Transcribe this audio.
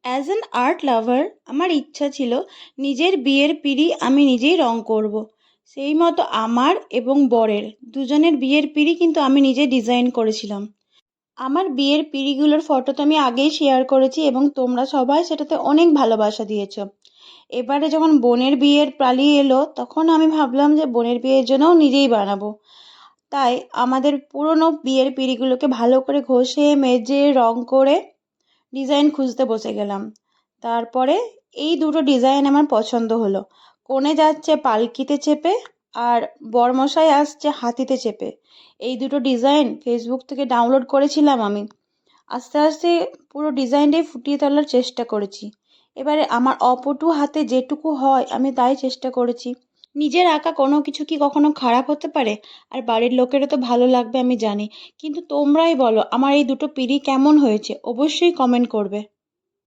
As an art lover আমার ইচ্ছা ছিল নিজের বিয়ের পিঁড়ি আমি নিজেই রং করব। সেই মতো আমার এবং বরের দুজনের বিয়ের পিঁড়ি কিন্তু আমি নিজে ডিজাইন করেছিলাম। আমার বিয়ের পিঁড়িগুলোর ফটো তো আমি আগেই শেয়ার করেছি এবং তোমরা সবাই সেটাতে অনেক ভালোবাসা দিয়েছো। এবারে যখন বোনের বিয়ের পালি এলো তখন আমি ভাবলাম যে বোনের বিয়ের জন্যও নিজেই বানাবো। তাই আমাদের পুরনো বিয়ের পিঁড়িগুলোকে ভালো করে ঘষে মেজে রং করে ডিজাইন খুঁজতে বসে গেলাম। তারপরে এই দুটো ডিজাইন আমার পছন্দ হলো। কনে যাচ্ছে পালকিতে চেপে আর বরমশাই আসছে হাতিতে চেপে। এই দুটো ডিজাইন ফেসবুক থেকে ডাউনলোড করেছিলাম আমি। আস্তে আস্তে পুরো ডিজাইনটাই ফুটিয়ে তোলার চেষ্টা করেছি। এবারে আমার অপটু হাতে যেটুকু হয় আমি তাই চেষ্টা করেছি। নিজের আঁকা কোনো কিছু কি কখনো খারাপ হতে পারে? আর বাড়ির লোকেরও তো ভালো লাগবে আমি জানি। কিন্তু তোমরাই বলো আমার এই দুটো পিঁড়ি কেমন হয়েছে? অবশ্যই কমেন্ট করবে।